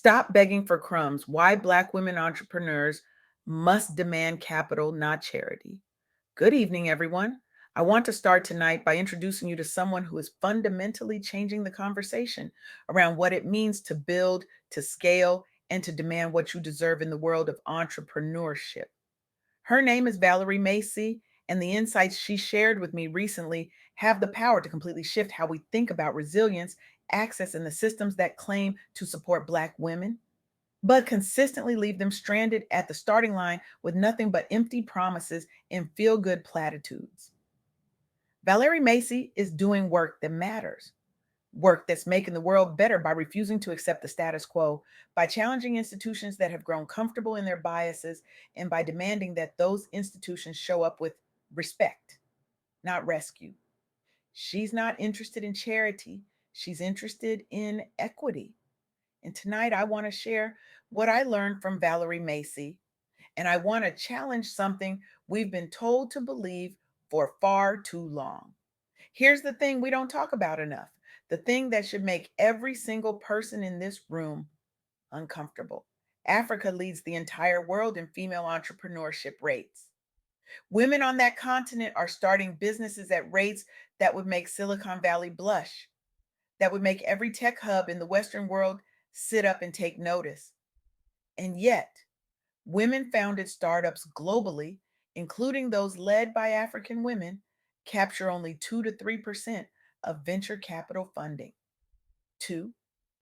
Stop begging for crumbs. Why Black women entrepreneurs must demand capital, not charity. Good evening, everyone. I want to start tonight by introducing you to someone who is fundamentally changing the conversation around what it means to build, to scale, and to demand what you deserve in the world of entrepreneurship. Her name is Valerie Macey, and the insights she shared with me recently have the power to completely shift how we think about resilience, access, and the systems that claim to support Black women, but consistently leave them stranded at the starting line with nothing but empty promises and feel good platitudes. Valerie Macey is doing work that matters, work that's making the world better by refusing to accept the status quo, by challenging institutions that have grown comfortable in their biases, and by demanding that those institutions show up with respect, not rescue. She's not interested in charity, she's interested in equity. And tonight I want to share what I learned from Valerie Macey, and I want to challenge something we've been told to believe for far too long. Here's the thing we don't talk about enough, the thing that should make every single person in this room uncomfortable. Africa leads the entire world in female entrepreneurship rates. Women on that continent are starting businesses at rates that would make Silicon Valley blush, that would make every tech hub in the Western world sit up and take notice. And yet, women founded startups globally, including those led by African women, capture only 2 to 3% of venture capital funding. 2,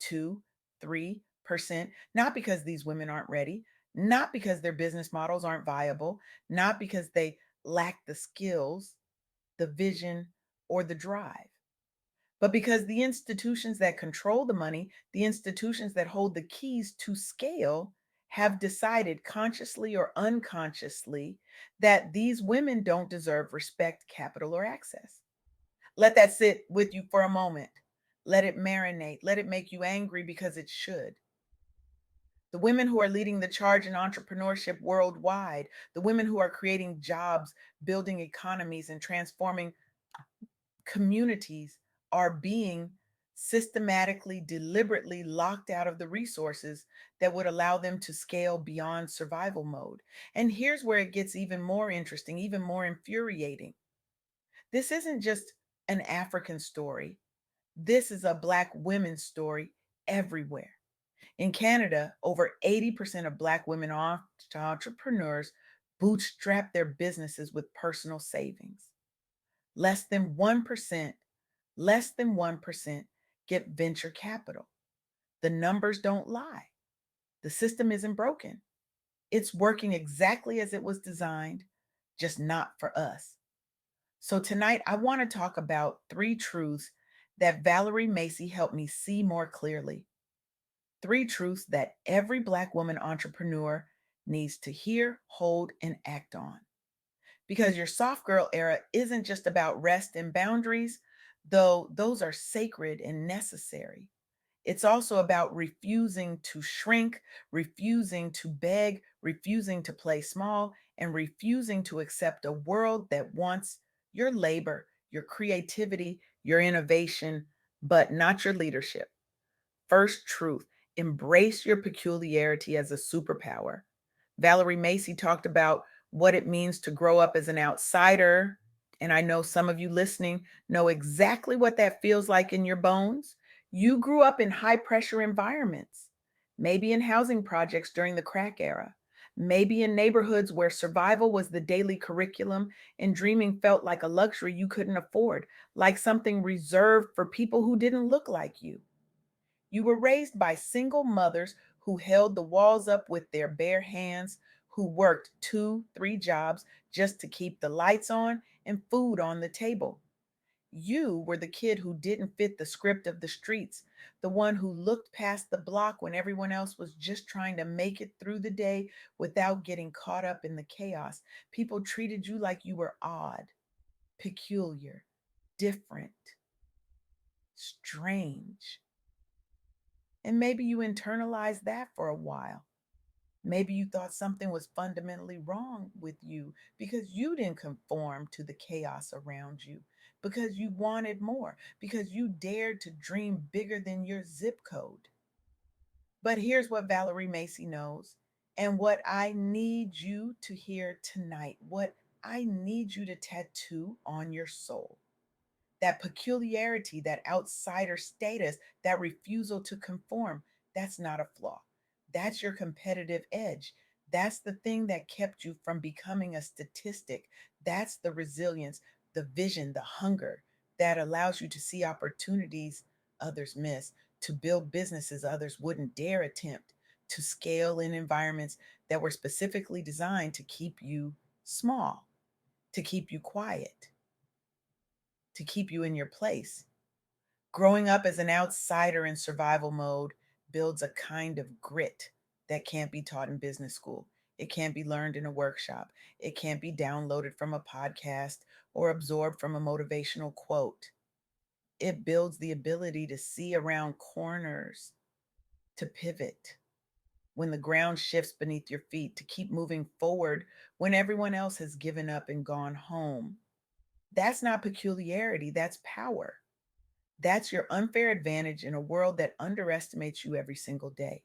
2, 3%. Not because these women aren't ready, not because their business models aren't viable, not because they lack the skills, the vision, or the drive, but because the institutions that control the money, the institutions that hold the keys to scale, have decided consciously or unconsciously that these women don't deserve respect, capital, or access. Let that sit with you for a moment. Let it marinate. Let it make you angry because it should. The women who are leading the charge in entrepreneurship worldwide, the women who are creating jobs, building economies, and transforming communities are being systematically, deliberately locked out of the resources that would allow them to scale beyond survival mode. And here's where it gets even more interesting, even more infuriating. This isn't just an African story, this is a Black women's story everywhere. In Canada, over 80% of Black women entrepreneurs bootstrap their businesses with personal savings. Less than 1%, less than 1% get venture capital. The numbers don't lie. The system isn't broken. It's working exactly as it was designed, just not for us. So tonight, I want to talk about 3 truths that Valerie Macey helped me see more clearly. 3 truths that every Black woman entrepreneur needs to hear, hold, and act on. Because your soft girl era isn't just about rest and boundaries, though those are sacred and necessary. It's also about refusing to shrink, refusing to beg, refusing to play small, and refusing to accept a world that wants your labor, your creativity, your innovation, but not your leadership. First truth, embrace your peculiarity as a superpower. Valerie Macey talked about what it means to grow up as an outsider. And I know some of you listening know exactly what that feels like in your bones. You grew up in high pressure environments, maybe in housing projects during the crack era, maybe in neighborhoods where survival was the daily curriculum and dreaming felt like a luxury you couldn't afford, like something reserved for people who didn't look like you. You were raised by single mothers who held the walls up with their bare hands, who worked 2, 3 jobs just to keep the lights on and food on the table. You were the kid who didn't fit the script of the streets, the one who looked past the block when everyone else was just trying to make it through the day without getting caught up in the chaos. People treated you like you were odd, peculiar, different, strange. And maybe you internalized that for a while. Maybe you thought something was fundamentally wrong with you because you didn't conform to the chaos around you, because you wanted more, because you dared to dream bigger than your zip code. But here's what Valerie Macey knows, and what I need you to hear tonight, what I need you to tattoo on your soul. That peculiarity, that outsider status, that refusal to conform, that's not a flaw. That's your competitive edge. That's the thing that kept you from becoming a statistic. That's the resilience, the vision, the hunger that allows you to see opportunities others miss, to build businesses others wouldn't dare attempt, to scale in environments that were specifically designed to keep you small, to keep you quiet, to keep you in your place. Growing up as an outsider in survival mode builds a kind of grit that can't be taught in business school. It can't be learned in a workshop. It can't be downloaded from a podcast or absorbed from a motivational quote. It builds the ability to see around corners, to pivot when the ground shifts beneath your feet, to keep moving forward when everyone else has given up and gone home. That's not peculiarity, that's power. That's your unfair advantage in a world that underestimates you every single day.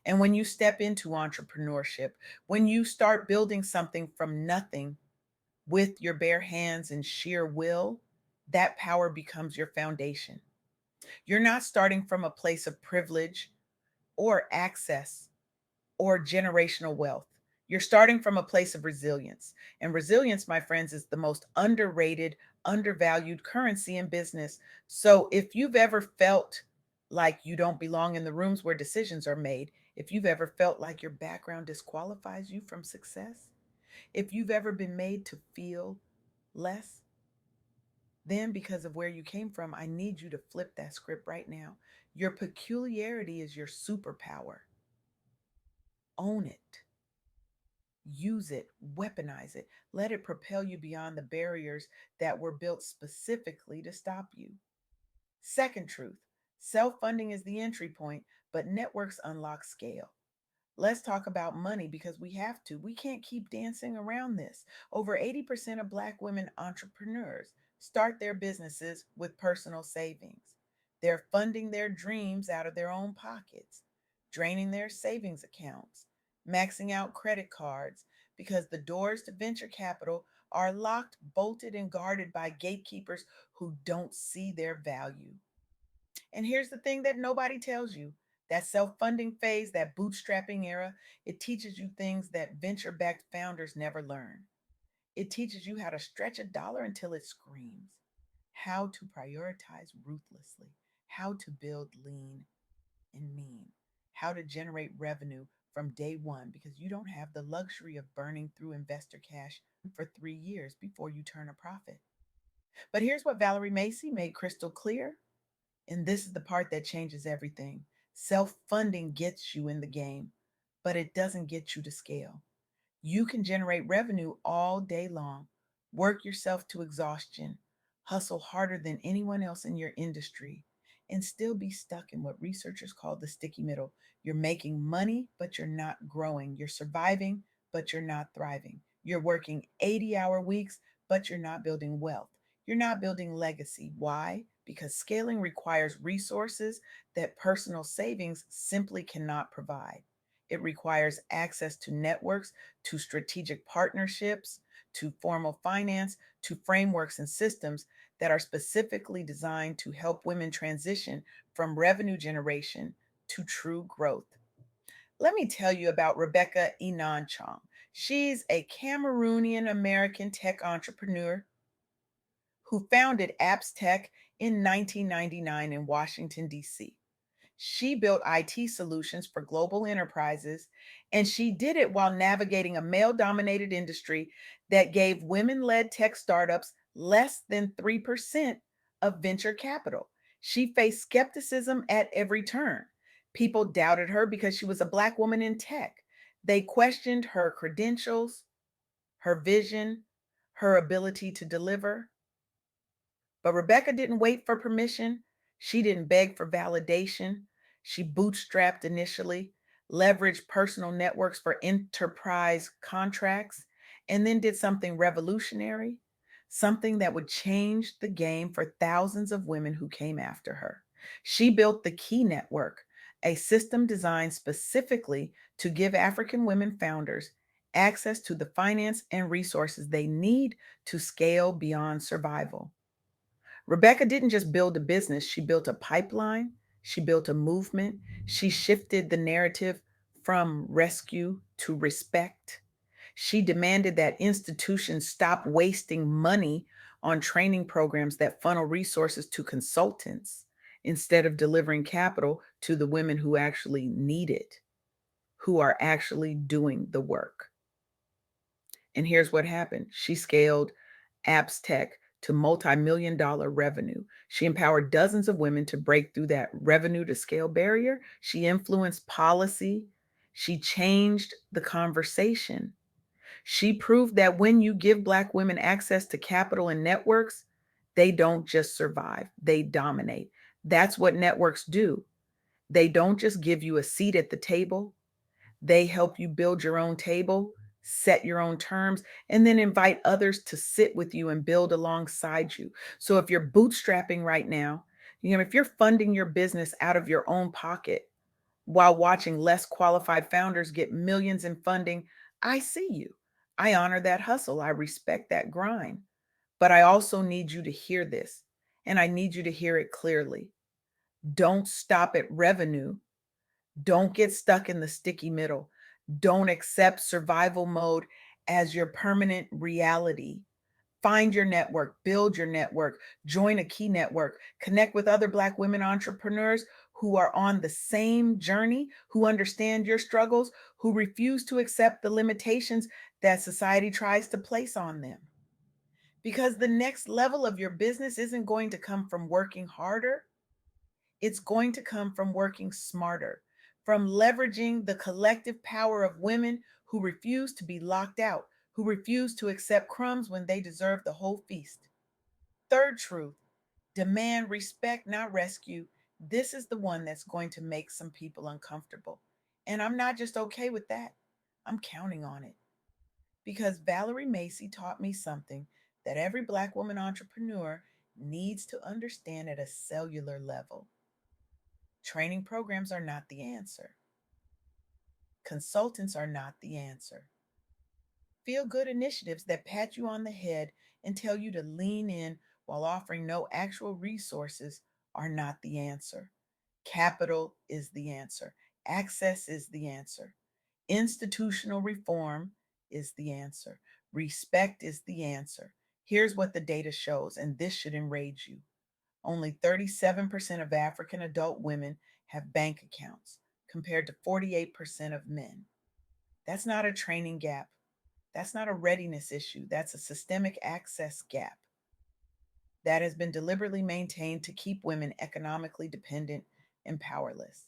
And when you step into entrepreneurship, when you start building something from nothing with your bare hands and sheer will, that power becomes your foundation. You're not starting from a place of privilege or access or generational wealth. You're starting from a place of resilience. And resilience, my friends, is the most underrated, undervalued currency in business. So if you've ever felt like you don't belong in the rooms where decisions are made, if you've ever felt like your background disqualifies you from success, if you've ever been made to feel less, then because of where you came from, I need you to flip that script right now. Your peculiarity is your superpower. Own it. Use it, weaponize it, let it propel you beyond the barriers that were built specifically to stop you. Second truth, self funding is the entry point, but networks unlock scale. Let's talk about money because we have to. We can't keep dancing around this. Over 80% of Black women entrepreneurs start their businesses with personal savings. They're funding their dreams out of their own pockets, draining their savings accounts, maxing out credit cards because the doors to venture capital are locked, bolted, and guarded by gatekeepers who don't see their value. And here's the thing that nobody tells you, that self funding phase, that bootstrapping era, it teaches you things that venture backed founders never learn. It teaches you how to stretch a dollar until it screams, how to prioritize ruthlessly, how to build lean and mean, how to generate revenue from day one because you don't have the luxury of burning through investor cash for 3 years before you turn a profit. But here's what Valerie Macey made crystal clear. And this is the part that changes everything. Self funding gets you in the game, but it doesn't get you to scale. You can generate revenue all day long, work yourself to exhaustion, hustle harder than anyone else in your industry, and still be stuck in what researchers call the sticky middle. You're making money, but you're not growing. You're surviving, but you're not thriving. You're working 80-hour weeks, but you're not building wealth. You're not building legacy. Why? Because scaling requires resources that personal savings simply cannot provide. It requires access to networks, to strategic partnerships, to formal finance, to frameworks and systems that are specifically designed to help women transition from revenue generation to true growth. Let me tell you about Rebecca Inan Chong. She's a Cameroonian American tech entrepreneur who founded Apps Tech in 1999 in Washington, D.C. She built IT solutions for global enterprises, and she did it while navigating a male dominated industry that gave women led tech startups less than 3% of venture capital. She faced skepticism at every turn. People doubted her because she was a Black woman in tech. They questioned her credentials, her vision, her ability to deliver. But Rebecca didn't wait for permission. She didn't beg for validation. She bootstrapped initially, leveraged personal networks for enterprise contracts, and then did something revolutionary, something that would change the game for thousands of women who came after her. She built the Key Network, a system designed specifically to give African women founders access to the finance and resources they need to scale beyond survival. Rebecca didn't just build a business, she built a pipeline, she built a movement, she shifted the narrative from rescue to respect. She demanded that institutions stop wasting money on training programs that funnel resources to consultants instead of delivering capital to the women who actually need it, who are actually doing the work. And here's what happened. She scaled Apps Tech to multi-million dollar revenue. She empowered dozens of women to break through that revenue to scale barrier. She influenced policy. She changed the conversation. She proved that when you give Black women access to capital and networks, they don't just survive, they dominate. That's what networks do. They don't just give you a seat at the table, they help you build your own table, set your own terms, and then invite others to sit with you and build alongside you. So if you're bootstrapping right now, if you're funding your business out of your own pocket while watching less qualified founders get millions in funding, I see you. I honor that hustle. I respect that grind. But I also need you to hear this, and I need you to hear it clearly. Don't stop at revenue. Don't get stuck in the sticky middle. Don't accept survival mode as your permanent reality. Find your network, build your network, join a key network, connect with other Black women entrepreneurs who are on the same journey, who understand your struggles, who refuse to accept the limitations that society tries to place on them. Because the next level of your business isn't going to come from working harder. It's going to come from working smarter, from leveraging the collective power of women who refuse to be locked out, who refuse to accept crumbs when they deserve the whole feast. Third truth, demand respect, not rescue. This is the one that's going to make some people uncomfortable. And I'm not just okay with that, I'm counting on it. Because Valerie Macey taught me something that every Black woman entrepreneur needs to understand at a cellular level. Training programs are not the answer. Consultants are not the answer. Feel good initiatives that pat you on the head and tell you to lean in while offering no actual resources are not the answer. Capital is the answer. Access is the answer. Institutional reform is the answer. Respect is the answer. Here's what the data shows, and this should enrage you. Only 37% of African adult women have bank accounts, compared to 48% of men. That's not a training gap. That's not a readiness issue. That's a systemic access gap that has been deliberately maintained to keep women economically dependent and powerless.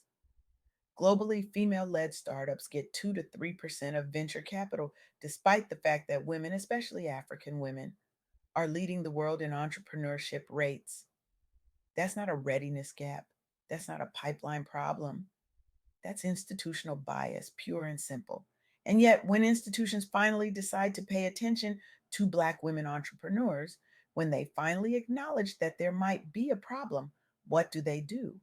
Globally, female led startups get 2 to 3% of venture capital, despite the fact that women, especially African women, are leading the world in entrepreneurship rates. That's not a readiness gap. That's not a pipeline problem. That's institutional bias, pure and simple. And yet, when institutions finally decide to pay attention to Black women entrepreneurs, when they finally acknowledge that there might be a problem, what do?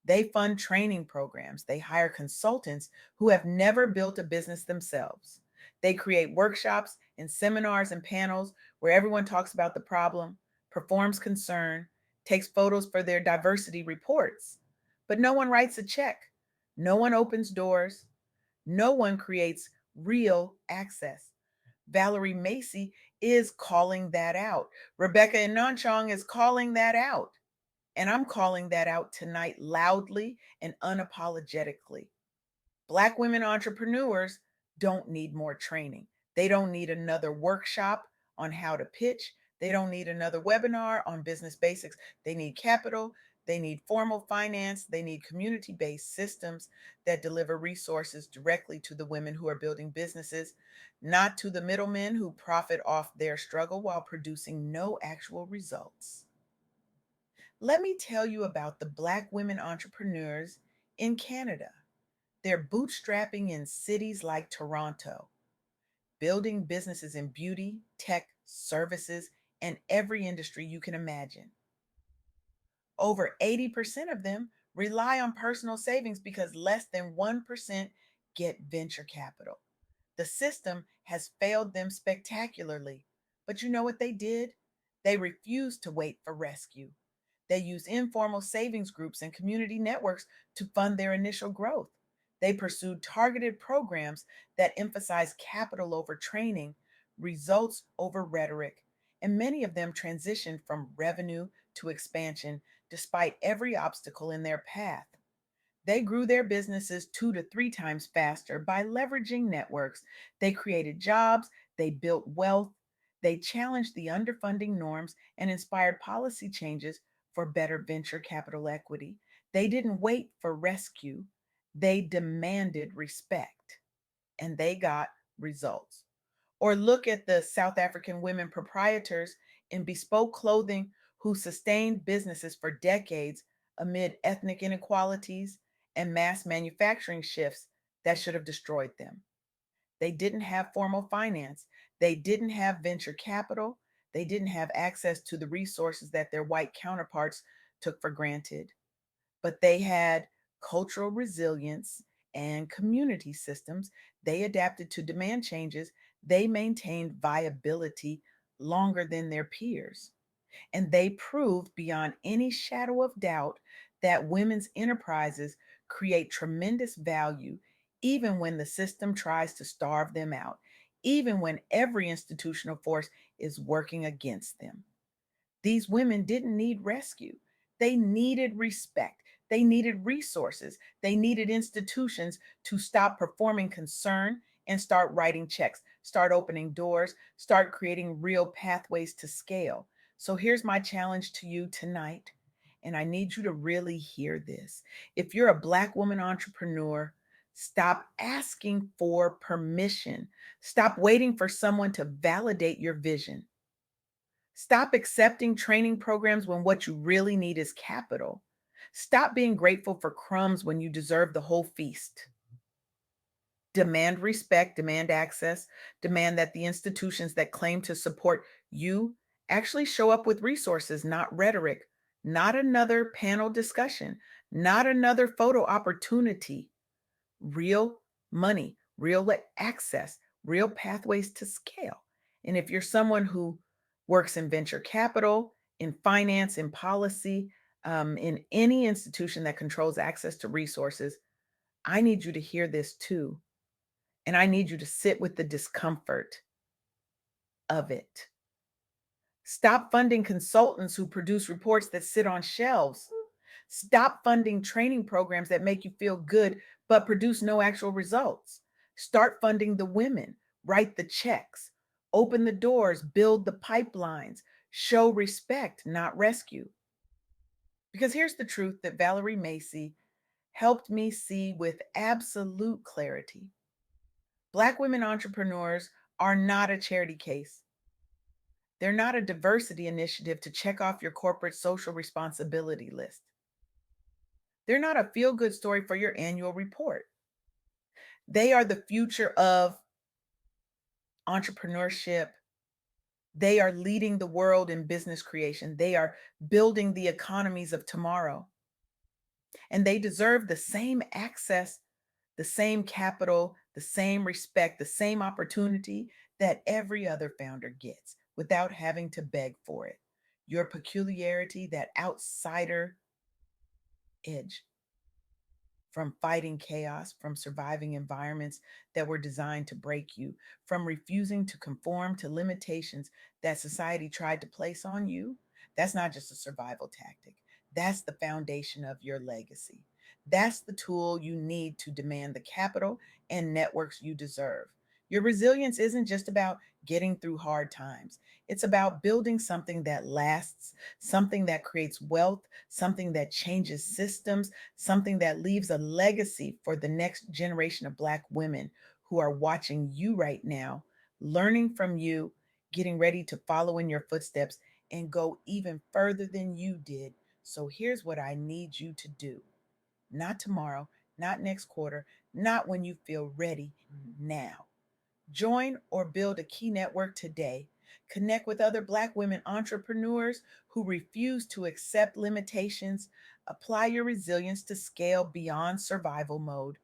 They fund training programs. They hire consultants who have never built a business themselves. They create workshops and seminars and panels where everyone talks about the problem, performs concern, takes photos for their diversity reports. But no one writes a check. No one opens doors. No one creates real access. Valerie Macey is calling that out. Rebecca Inanchong is calling that out. And I'm calling that out tonight loudly and unapologetically. Black women entrepreneurs don't need more training. They don't need another workshop on how to pitch. They don't need another webinar on business basics. They need capital. They need formal finance. They need community based systems that deliver resources directly to the women who are building businesses, not to the middlemen who profit off their struggle while producing no actual results. Let me tell you about the Black women entrepreneurs in Canada. They're bootstrapping in cities like Toronto, building businesses in beauty, tech, services, and every industry you can imagine. Over 80% of them rely on personal savings because less than 1% get venture capital. The system has failed them spectacularly. But you know what they did? They refused to wait for rescue. They used informal savings groups and community networks to fund their initial growth. They pursued targeted programs that emphasized capital over training, results over rhetoric, and many of them transitioned from revenue to expansion despite every obstacle in their path. They grew their businesses 2 to 3 times faster by leveraging networks. They created jobs, they built wealth, they challenged the underfunding norms and inspired policy changes for better venture capital equity. They didn't wait for rescue, they demanded respect, and they got results. Or look at the South African women proprietors in bespoke clothing who sustained businesses for decades amid ethnic inequalities and mass manufacturing shifts that should have destroyed them. They didn't have formal finance, they didn't have venture capital, they didn't have access to the resources that their white counterparts took for granted, but they had cultural resilience and community systems. They adapted to demand changes. They maintained viability longer than their peers. And they proved beyond any shadow of doubt that women's enterprises create tremendous value even when the system tries to starve them out, even when every institutional force is working against them. These women didn't need rescue. They needed respect. They needed resources. They needed institutions to stop performing concern and start writing checks, start opening doors, start creating real pathways to scale. So here's my challenge to you tonight. And I need you to really hear this. If you're a Black woman entrepreneur, stop asking for permission. Stop waiting for someone to validate your vision. Stop accepting training programs when what you really need is capital. Stop being grateful for crumbs when you deserve the whole feast. Demand respect, demand access, demand that the institutions that claim to support you actually show up with resources, not rhetoric, not another panel discussion, not another photo opportunity. Real money, real access, real pathways to scale. And if you're someone who works in venture capital, in finance, in policy, in any institution that controls access to resources, I need you to hear this too. And I need you to sit with the discomfort of it. Stop funding consultants who produce reports that sit on shelves. Stop funding training programs that make you feel good but produce no actual results. Start funding the women, write the checks, open the doors, build the pipelines, show respect, not rescue. Because here's the truth that Valerie Macey helped me see with absolute clarity. Black women entrepreneurs are not a charity case. They're not a diversity initiative to check off your corporate social responsibility list. They're not a feel good story for your annual report. They are the future of entrepreneurship. They are leading the world in business creation. They are building the economies of tomorrow. And they deserve the same access, the same capital, the same respect, the same opportunity that every other founder gets without having to beg for it. Your peculiarity, that outsider edge, from fighting chaos, from surviving environments that were designed to break you, from refusing to conform to limitations that society tried to place on you. That's not just a survival tactic. That's the foundation of your legacy. That's the tool you need to demand the capital and networks you deserve. Your resilience isn't just about getting through hard times. It's about building something that lasts, something that creates wealth, something that changes systems, something that leaves a legacy for the next generation of Black women who are watching you right now, learning from you, getting ready to follow in your footsteps and go even further than you did. So here's what I need you to do. Not tomorrow, not next quarter, not when you feel ready, now. Join or build a key network today. Connect with other Black women entrepreneurs who refuse to accept limitations. Apply your resilience to scale beyond survival mode.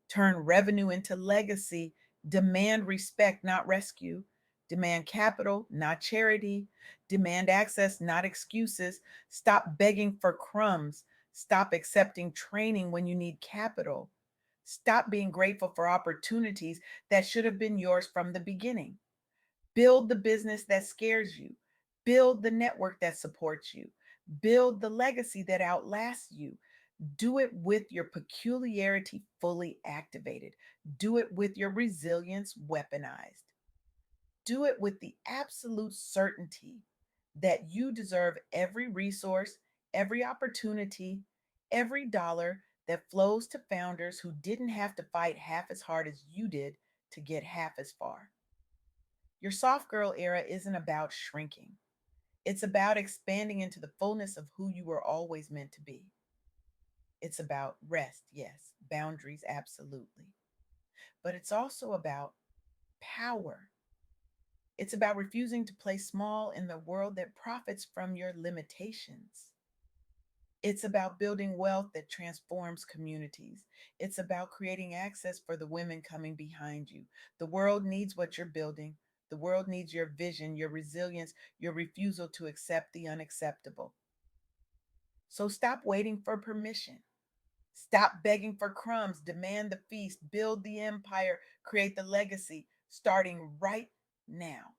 Turn revenue into legacy. Demand respect, not rescue. Demand capital, not charity. Demand access, not excuses. Stop begging for crumbs. Stop accepting training when you need capital. Stop being grateful for opportunities that should have been yours from the beginning. Build the business that scares you. Build the network that supports you. Build the legacy that outlasts you. Do it with your peculiarity fully activated. Do it with your resilience weaponized. Do it with the absolute certainty that you deserve every resource, every opportunity, every dollar that flows to founders who didn't have to fight half as hard as you did to get half as far. Your soft girl era isn't about shrinking. It's about expanding into the fullness of who you were always meant to be. It's about rest, yes, boundaries, absolutely. But it's also about power. It's about refusing to play small in the world that profits from your limitations. It's about building wealth that transforms communities. It's about creating access for the women coming behind you. The world needs what you're building. The world needs your vision, your resilience, your refusal to accept the unacceptable. So stop waiting for permission. Stop begging for crumbs. Demand the feast. Build the empire. Create the legacy, starting right now.